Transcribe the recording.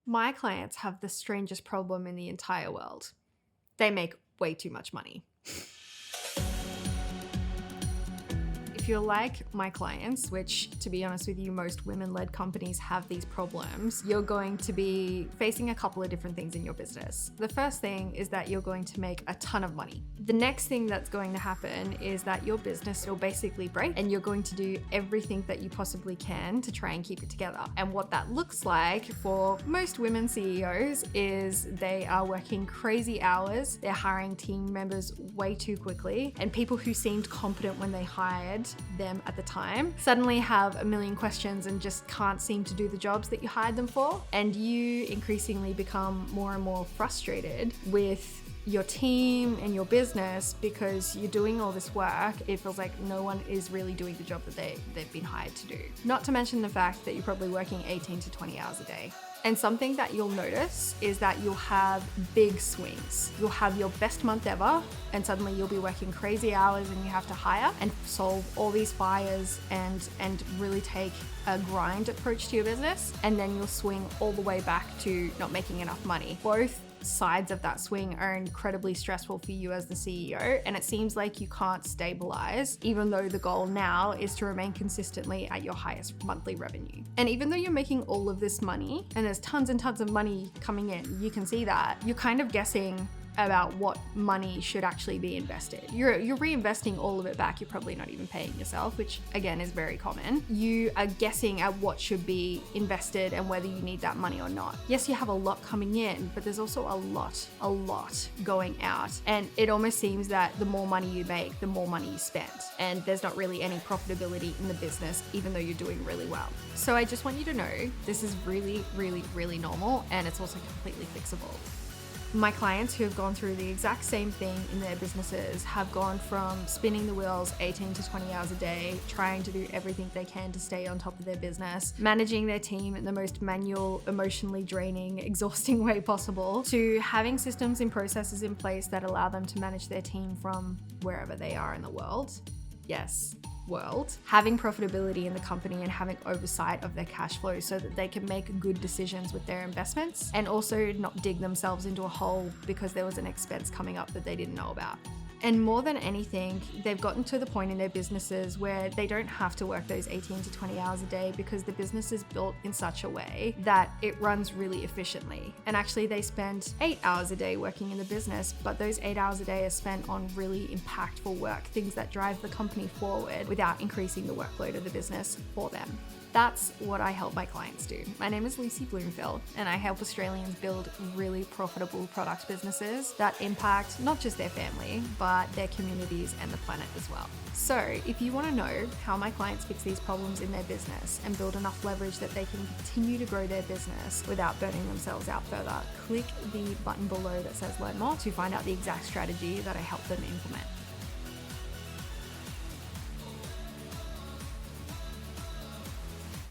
My clients have the strangest problem in the entire world. They make way too much money. If you're like my clients, which to be honest with you, most women-led companies have these problems, you're going to be facing a couple of different things in your business. The first thing is that you're going to make a ton of money. The next thing that's going to happen is that your business will basically break and you're going to do everything that you possibly can to try and keep it together. And what that looks like for most women CEOs is they are working crazy hours, they're hiring team members way too quickly, and people who seemed competent when they hired them at the time suddenly have a million questions and just can't seem to do the jobs that you hired them for. And you increasingly become more and more frustrated with your team and your business because you're doing all this work. It feels like no one is really doing the job that they've been hired to do. Not to mention the fact that you're probably working 18 to 20 hours a day. And something that you'll notice is that you'll have big swings. You'll have your best month ever, and suddenly you'll be working crazy hours and you have to hire and solve all these fires and really take a grind approach to your business. And then you'll swing all the way back to not making enough money. Both sides of that swing are incredibly stressful for you as the CEO, and it seems like you can't stabilize, even though the goal now is to remain consistently at your highest monthly revenue. And even though you're making all of this money and there's tons and tons of money coming in, you can see that you're kind of guessing about what money should actually be invested. You're reinvesting all of it back. You're probably not even paying yourself, which again is very common. You are guessing at what should be invested and whether you need that money or not. Yes, you have a lot coming in, but there's also a lot going out. And it almost seems that the more money you make, the more money you spend. And there's not really any profitability in the business, even though you're doing really well. So I just want you to know this is really normal, and it's also completely fixable. My clients who have gone through the exact same thing in their businesses have gone from spinning the wheels 18 to 20 hours a day, trying to do everything they can to stay on top of their business, managing their team in the most manual, emotionally draining, exhausting way possible, to having systems and processes in place that allow them to manage their team from wherever they are in the world. Yes, world, having profitability in the company and having oversight of their cash flow so that they can make good decisions with their investments and also not dig themselves into a hole because there was an expense coming up that they didn't know about. And more than anything, they've gotten to the point in their businesses where they don't have to work those 18 to 20 hours a day because the business is built in such a way that it runs really efficiently. And actually they spend 8 hours a day working in the business, but those 8 hours a day are spent on really impactful work, things that drive the company forward without increasing the workload of the business for them. That's what I help my clients do. My name is Lucy Bloomfield, and I help Australians build really profitable product businesses that impact not just their family, but their communities and the planet as well. So if you want to know how my clients fix these problems in their business and build enough leverage that they can continue to grow their business without burning themselves out further, click the button below that says Learn More to find out the exact strategy that I help them implement.